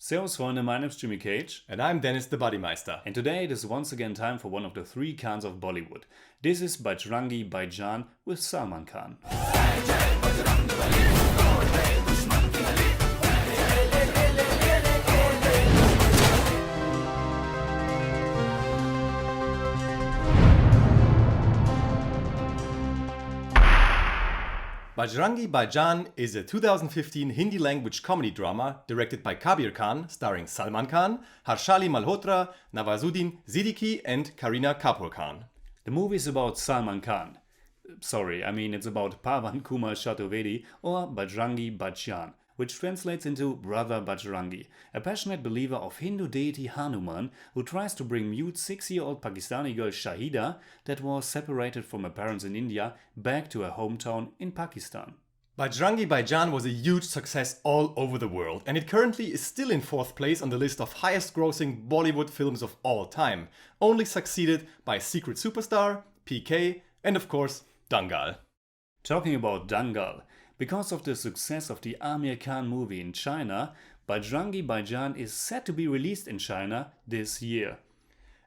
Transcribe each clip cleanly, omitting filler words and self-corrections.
Servus Freunde, my name's Jimmy Cage. And I'm Deniz the Buddymeister. And today it is once again time for one of the three Khans of Bollywood. This is Bajrangi Bhaijaan with Salman Khan. Bajrangi Bhaijaan is a 2015 Hindi language comedy drama directed by Kabir Khan, starring Salman Khan, Harshaali Malhotra, Nawazuddin, Siddiqui and Kareena Kapoor Khan. The movie is about Salman Khan. It's about Pawan Kumar Chaturvedi or Bajrangi Bhaijaan, which translates into Brother Bajrangi, a passionate believer of Hindu deity Hanuman who tries to bring mute 6-year-old Pakistani girl Shahida, that was separated from her parents in India, back to her hometown in Pakistan. Bajrangi Bhaijaan was a huge success all over the world, and it currently is still in 4th place on the list of highest grossing Bollywood films of all time, only succeeded by Secret Superstar, PK and of course Dangal. Talking about Dangal, because of the success of the Amir Khan movie in China, Bajrangi Bhaijaan is set to be released in China this year.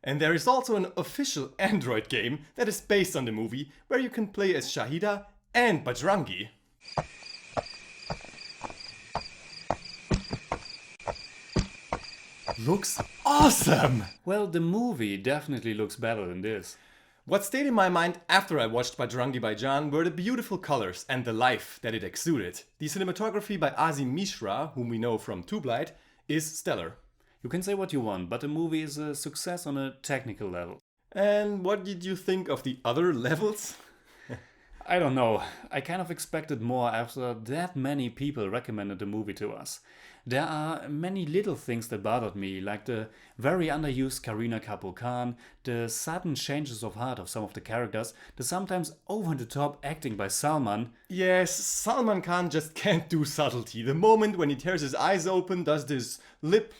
And there is also an official Android game that is based on the movie, where you can play as Shahida and Bajrangi. Looks awesome! Well, the movie definitely looks better than this. What stayed in my mind after I watched Bajrangi Bhaijaan were the beautiful colors and the life that it exuded. The cinematography by Azim Mishra, whom we know from Two Blight, is stellar. You can say what you want, but the movie is a success on a technical level. And what did you think of the other levels? I don't know. I kind of expected more after that many people recommended the movie to us. There are many little things that bothered me, like the very underused Kareena Kapoor Khan, the sudden changes of heart of some of the characters, the sometimes over-the-top acting by Salman. Yes, Salman Khan just can't do subtlety. The moment when he tears his eyes open, does this lip,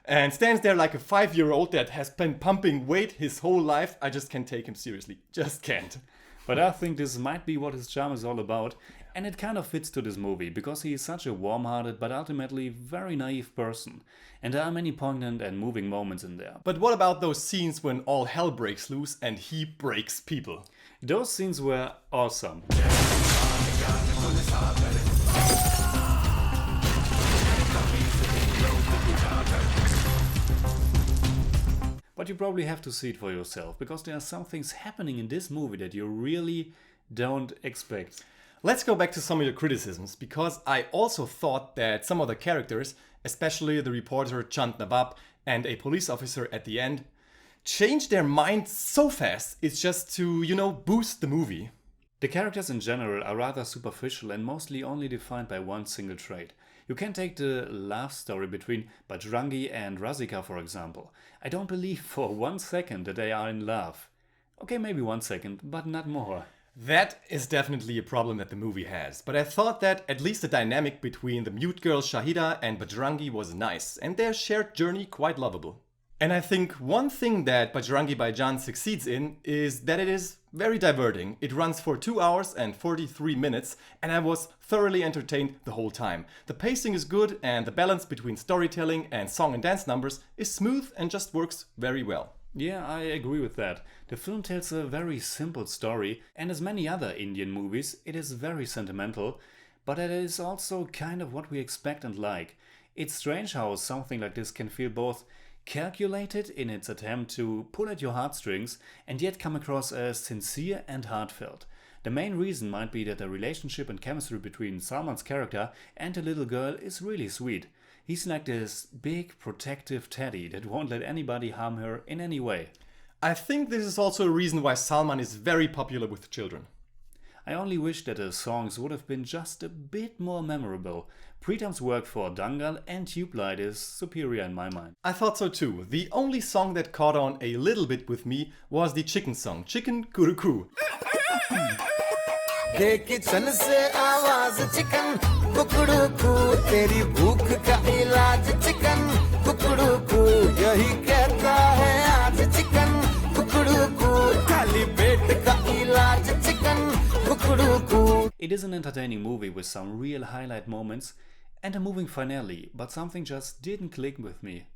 and stands there like a 5-year-old that has been pumping weight his whole life, I just can't take him seriously. Just can't. But I think this might be what his charm is all about, and it kind of fits to this movie, because he is such a warm-hearted but ultimately very naive person. And there are many poignant and moving moments in there. But what about those scenes when all hell breaks loose and he breaks people? Those scenes were awesome. But you probably have to see it for yourself, because there are some things happening in this movie that you really don't expect. Let's go back to some of your criticisms, because I also thought that some of the characters, especially the reporter Chand Nawab and a police officer at the end, changed their mind so fast. It's just to, boost the movie. The characters in general are rather superficial and mostly only defined by one single trait. You can take the love story between Bajrangi and Razika, for example. I don't believe for 1 second that they are in love. Okay, maybe 1 second, but not more. That is definitely a problem that the movie has, but I thought that at least the dynamic between the mute girl Shahida and Bajrangi was nice, and their shared journey quite lovable. And I think one thing that Bajrangi Bhaijaan succeeds in is that it is very diverting. It runs for 2 hours and 43 minutes, and I was thoroughly entertained the whole time. The pacing is good, and the balance between storytelling and song and dance numbers is smooth and just works very well. Yeah, I agree with that. The film tells a very simple story, and as many other Indian movies, it is very sentimental, but it is also kind of what we expect and like. It's strange how something like this can feel both calculated in its attempt to pull at your heartstrings and yet come across as sincere and heartfelt. The main reason might be that the relationship and chemistry between Salman's character and the little girl is really sweet. He's like this big protective teddy that won't let anybody harm her in any way. I think this is also a reason why Salman is very popular with children. I only wish that the songs would have been just a bit more memorable. Pritam's work for Dangal and Tube Light is superior in my mind. I thought so too. The only song that caught on a little bit with me was the chicken song, Chicken Kuruku. It is an entertaining movie with some real highlight moments, and a moving finale, but something just didn't click with me.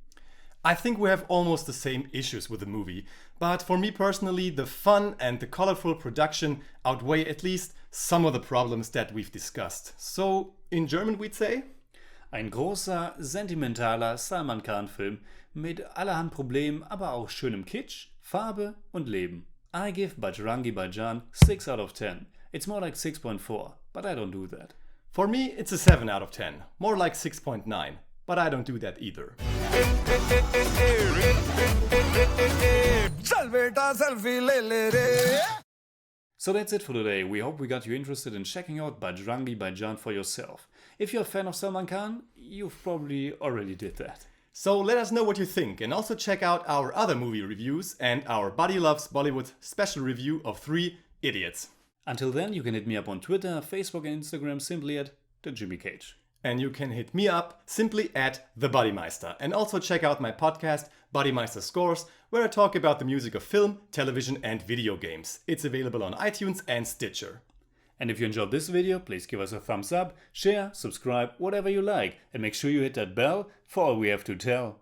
I think we have almost the same issues with the movie, but for me personally, the fun and the colorful production outweigh at least some of the problems that we've discussed. So, in German we'd say? Ein großer, sentimentaler Salman Khan-Film mit allerhand Problemen, aber auch schönem Kitsch, Farbe und Leben. I give Bajrangi Bhaijaan 6 out of 10. It's more like 6.4, but I don't do that. For me, it's a 7 out of 10, more like 6.9, but I don't do that either. So that's it for today. We hope we got you interested in checking out Bajrangi Bhaijaan for yourself. If you're a fan of Salman Khan, you've probably already did that. So let us know what you think, and also check out our other movie reviews and our Buddy Loves Bollywood special review of 3 Idiots. Until then, you can hit me up on Twitter, Facebook and Instagram simply at the Jimmy Cage. And you can hit me up simply at the Buddymeister. And also check out my podcast, Buddymeister Scores, where I talk about the music of film, television and video games. It's available on iTunes and Stitcher. And if you enjoyed this video, please give us a thumbs up, share, subscribe, whatever you like. And make sure you hit that bell for all we have to tell.